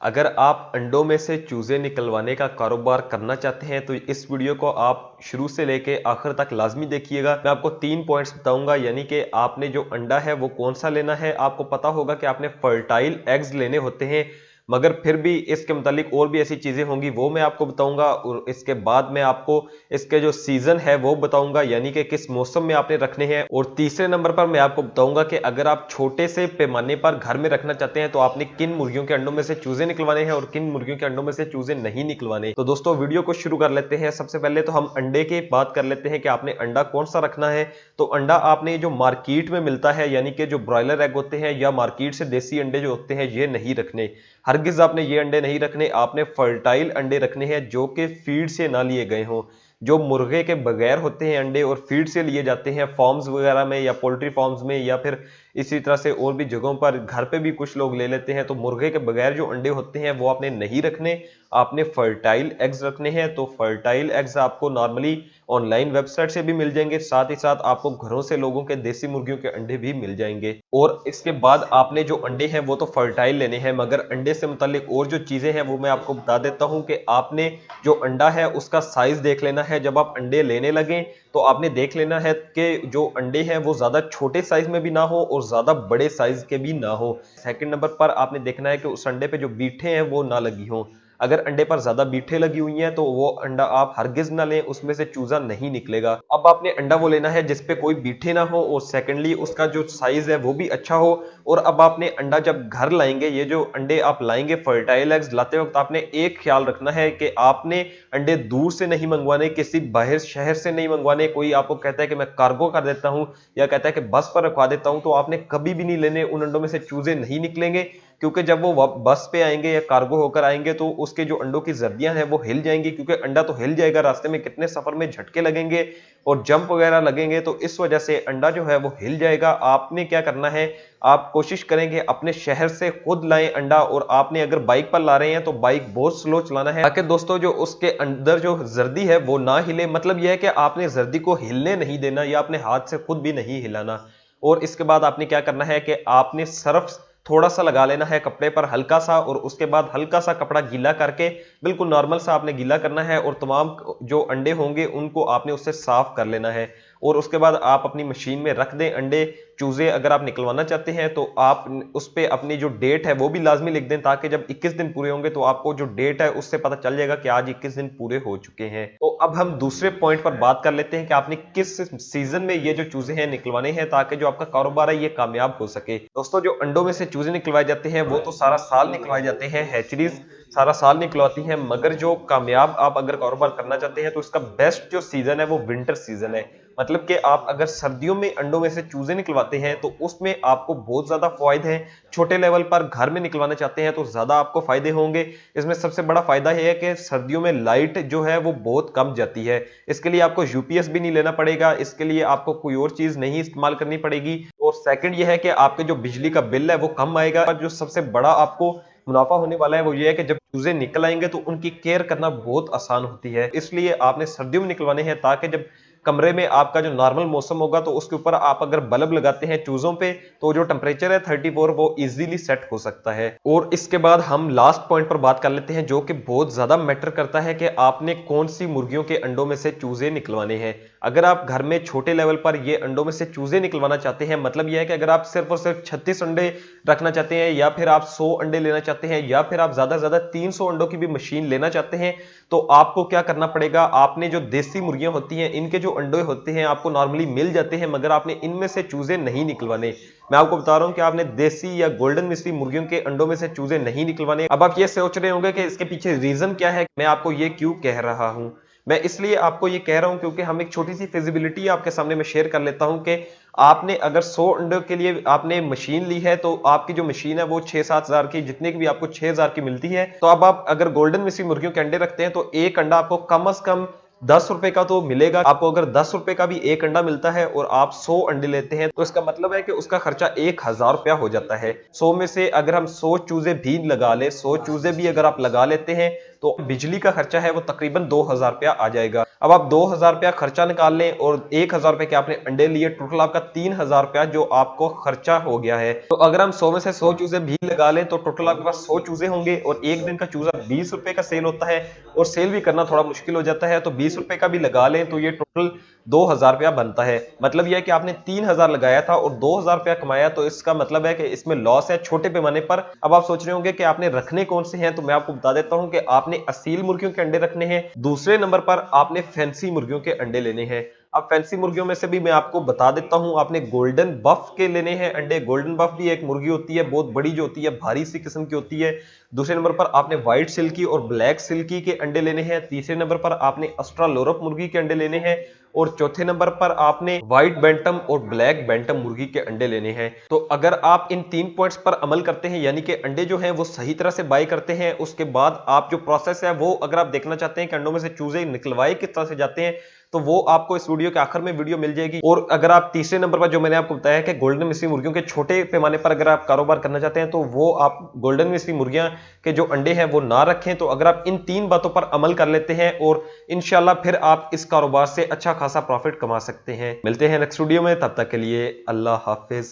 अगर आप अंडों में से चूजे निकलवाने का कारोबार करना चाहते हैं तो इस वीडियो को आप शुरू से लेके आखिर तक लाजमी देखिएगा। मैं आपको 3 पॉइंट्स बताऊंगा, यानी कि आपने जो अंडा है वो कौन सा लेना है। आपको पता होगा कि आपने फर्टाइल एग्स लेने होते हैं, मगर फिर भी इसके मुतालिक और भी ऐसी चीजें होंगी, वो मैं आपको बताऊंगा। और इसके बाद मैं आपको इसके जो सीजन है वो बताऊंगा, यानी कि किस मौसम में आपने रखने हैं। और तीसरे नंबर पर मैं आपको बताऊंगा कि अगर आप छोटे से पैमाने पर घर में रखना चाहते हैं तो आपने किन मुर्गियों के अंडों में से चूजे निकलवाने हैं और किन मुर्गियों के अंडों में से चूजे नहीं निकलवाने। तो दोस्तों वीडियो को शुरू कर लेते हैं। सबसे पहले तो हम अंडे की बात कर लेते हैं कि आपने अंडा कौन सा रखना है। तो अंडा आपने जो मार्केट में मिलता है, यानी कि जो ब्रॉयलर एग होते हैं या मार्केट से देसी अंडे जो होते हैं, ये नहीं रखने। हरगिज आपने ये अंडे नहीं रखने। आपने फर्टाइल अंडे रखने हैं जो कि फीड से ना लिए गए हों, जो मुर्गे के बगैर होते हैं अंडे और फीड से लिए जाते हैं फार्म्स वगैरह में या पोल्ट्री फार्म्स में, या फिर इसी तरह से और भी जगहों पर घर पे भी कुछ लोग ले लेते हैं। तो मुर्गे के बगैर जो अंडे होते हैं वो आपने नहीं रखने, आपने फर्टाइल एग्स रखने हैं। तो फर्टाइल एग्स आपको नॉर्मली ऑनलाइन वेबसाइट से भी मिल जाएंगे, साथ ही साथ आपको घरों से लोगों के देसी मुर्गियों के अंडे भी मिल जाएंगे। और इसके बाद आपने जो अंडे हैं वो तो फर्टाइल लेने हैं, मगर अंडे से मुतालिक और जो चीजें हैं वो मैं आपको बता देता हूं कि आपने जो अंडा है उसका साइज देख लेना है। जब आप अंडे लेने लगे तो आपने देख लेना है कि जो अंडे हैं वो ज्यादा छोटे साइज में भी ना हो और ज्यादा बड़े साइज के भी ना हो। सेकंड नंबर पर आपने देखना है कि उस अंडे पे जो बीठे हैं वो ना लगी हो। अगर अंडे पर ज्यादा बीठे लगी हुई हैं तो वो अंडा आप हरगिज ना लें, उसमें से चूजा नहीं निकलेगा। अब आपने अंडा वो लेना है जिसपे कोई बीठे ना हो और सेकंडली उसका जो साइज है वो भी अच्छा हो। और अब आपने अंडा जब घर लाएंगे, ये जो अंडे आप लाएंगे फर्टाइल एग्स लाते वक्त आपने एक ख्याल रखना है कि आपने अंडे दूर से नहीं मंगवाने, किसी बाहर शहर से नहीं मंगवाने। कोई आपको कहता है कि मैं कार्गो कर देता हूं या कहता है कि बस पर रखवा देता हूं, तो आपने कभी भी नहीं लेने। उन अंडों में से चूजे नहीं निकलेंगे, क्योंकि जब वो बस पे आएंगे या कार्गो होकर आएंगे तो उसके जो अंडों की जर्दियां हैं वो हिल जाएंगी, क्योंकि अंडा तो हिल जाएगा। रास्ते में कितने सफर में झटके लगेंगे और जंप वगैरह लगेंगे, तो इस वजह से अंडा जो है वो हिल जाएगा। आपने क्या करना है, आप कोशिश करेंगे अपने शहर से खुद लाएं अंडा। और आपने अगर बाइक पर ला रहे हैं तो बाइक बहुत स्लो चलाना है, ताकि दोस्तों जो उसके अंदर जो जर्दी है वो ना हिले। मतलब यह है कि आपने जर्दी को हिलने नहीं देना या अपने हाथ से खुद भी नहीं हिलाना। और इसके बाद आपने क्या करना है कि आपने सर्फ थोड़ा सा लगा लेना है कपड़े पर, हल्का सा, और उसके बाद हल्का सा कपड़ा गीला करके बिल्कुल नॉर्मल सा आपने गीला करना है और तमाम जो अंडे होंगे उनको आपने उससे साफ कर लेना है। और उसके बाद आप अपनी मशीन में रख दें अंडे चूजे। अगर आप निकलवाना चाहते हैं तो आप उस पे अपनी जो डेट है वो भी लाजमी लिख दें, ताकि जब 21 दिन पूरे होंगे तो आपको जो डेट है उससे पता चल जाएगा कि आज 21 दिन पूरे हो चुके हैं। तो अब हम दूसरे पॉइंट पर बात कर लेते हैं कि आपने किस सीजन में ये जो चूजे हैं निकलवाने हैं, ताकि जो आपका कारोबार है ये कामयाब हो सके। दोस्तों जो अंडों में से चूजे निकलवाए जाते हैं वो तो सारा साल निकलवाए जाते हैं, हैचरीज सारा साल निकलवाती हैं। मगर जो कामयाब आप अगर कारोबार करना चाहते हैं तो इसका बेस्ट जो सीजन है वो विंटर सीजन है। मतलब कि आप अगर सर्दियों में अंडों में से चूजे निकलवाते हैं तो उसमें आपको बहुत ज्यादा फायदे हैं। छोटे लेवल पर घर में निकलवाना चाहते हैं तो ज्यादा आपको फायदे होंगे। इसमें सबसे बड़ा फायदा यह है कि सर्दियों में लाइट जो है वो बहुत कम जाती है। इसके लिए आपको यूपीएस भी नहीं लेना पड़ेगा, इसके लिए आपको कोई और चीज नहीं इस्तेमाल करनी पड़ेगी। और सेकंड यह है कि आपके जो बिजली का बिल है वो कम आएगा। और जो सबसे बड़ा आपको मुनाफा होने वाला है वो ये है कि जब चूजे निकल आएंगे तो उनकी केयर करना बहुत आसान होती है। इसलिए आपने सर्दियों में निकलवाने हैं, ताकि जब कमरे में आपका जो नॉर्मल मौसम होगा तो उसके ऊपर आप अगर बल्ब लगाते हैं चूजों पे तो जो टेम्परेचर है 34 वो इजीली सेट हो सकता है। और इसके बाद हम लास्ट पॉइंट पर बात कर लेते हैं, जो कि बहुत ज्यादा मैटर करता है कि आपने कौन सी मुर्गियों के अंडों में से चूजे निकलवाने हैं। अगर आप घर में छोटे लेवल पर ये अंडों में से चूजे निकलवाना चाहते हैं, मतलब यह है कि अगर आप सिर्फ और सिर्फ 36 अंडे रखना चाहते हैं, या फिर आप 100 अंडे लेना चाहते हैं, या फिर आप ज्यादा से ज्यादा 300 अंडों की भी मशीन लेना चाहते हैं, तो आपको क्या करना पड़ेगा, आपने जो देसी मुर्गियां होती हैं इनके जो अंडे होते हैं आपको नॉर्मली मिल जाते हैं, मगर आपने इनमें से चूजे नहीं निकलवाने। मैं आपको बता रहा हूं कि आपने देसी या गोल्डन मिस्री मुर्गियों के अंडों में से चूजे नहीं निकलवाने। अब आप ये सोच रहे होंगे कि इसके पीछे रीजन क्या है, मैं आपको ये क्यों कह रहा हूं। मैं इसलिए आपको ये कह रहा हूं क्योंकि हम एक छोटी सी फिजिबिलिटी आपके सामने मैं शेयर कर लेता हूं कि आपने अगर 100 अंडों के लिए आपने मशीन ली है तो आपकी जो मशीन है वो 6-7 हजार की, जितने की भी आपको 6,000 की मिलती है। तो अब आप अगर गोल्डन मिस्री मुर्गियों के अंडे रखते हैं तो एक अंडा आपको कम से कम 10 रुपए का तो मिलेगा। आपको अगर 10 रुपए का भी एक अंडा मिलता है और आप 100 अंडे लेते हैं तो इसका मतलब है कि उसका खर्चा 1,000 रुपया हो जाता है। 100 में से अगर हम 100 चूजे भी लगा ले, 100 चूजे भी अगर आप लगा लेते हैं तो बिजली का खर्चा है वो तकरीबन 2000 रुपया आ जाएगा। अब आप 2000 रुपया खर्चा निकाल लें और 1000 रुपए के आपने अंडे लिए, टोटल आपका 3000 रुपया जो आपको खर्चा हो गया है। तो अगर हम 100 में से 100 चूजे भी लगा लें तो टोटल आपके पास 100 चूजे होंगे और एक दिन का चूजा 20 रुपए का सेल होता है और सेल भी करना थोड़ा मुश्किल हो जाता है। तो 20 रुपए का भी लगा लें तो ये टोटल 2000 रुपया बनता है। मतलब यह है कि आपने 3000 लगाया था और 2000 रुपया कमाया, तो इसका मतलब है कि इसमें लॉस है छोटे पैमाने पर। अब आप सोच रहे होंगे कि आपने रखने कौन से हैं, तो मैं आपको बता देता हूं कि आपने असील मुर्गियों के अंडे रखने हैं। दूसरे नंबर पर आपने फैंसी मुर्गियों के अंडे लेने हैं। अब फैंसी मुर्गियों में से भी मैं आपको बता देता हूं, आपने गोल्डन बफ के लेने हैं अंडे। गोल्डन बफ भी एक मुर्गी होती है, बहुत बड़ी जो होती है, भारी सी किस्म की होती है। दूसरे नंबर पर आपने व्हाइट सिल्की और ब्लैक सिल्की के अंडे लेने हैं। तीसरे नंबर पर आपने ऑस्ट्रालोरप मुर्गी के अंडे लेने हैं और चौथे नंबर पर आपने व्हाइट बैंटम और ब्लैक बैंटम मुर्गी के अंडे लेने हैं। तो अगर आप इन 3 पॉइंट्स पर अमल करते हैं, यानी कि अंडे जो हैं वो सही तरह से बाय करते हैं, उसके बाद आप जो प्रोसेस है वो अगर आप देखना चाहते हैं कि अंडों में से चूजे निकलवाए किस तरह से जाते हैं, तो वो आपको इस वीडियो के आखिर में वीडियो मिल जाएगी। और अगर आप तीसरे नंबर पर जो मैंने आपको बताया कि गोल्डन मिस्री मुर्गियों के छोटे पैमाने पर अगर आप कारोबार करना चाहते हैं, तो वो आप गोल्डन मिस्री मुर्गियां के जो अंडे हैं वो ना रखें। तो अगर आप इन 3 बातों पर अमल कर लेते हैं और इंशाल्लाह फिर आप इस कारोबार से अच्छा खासा प्रॉफिट कमा सकते हैं। मिलते हैं नेक्स्ट वीडियो में, तब तक के लिए अल्लाह हाफिज।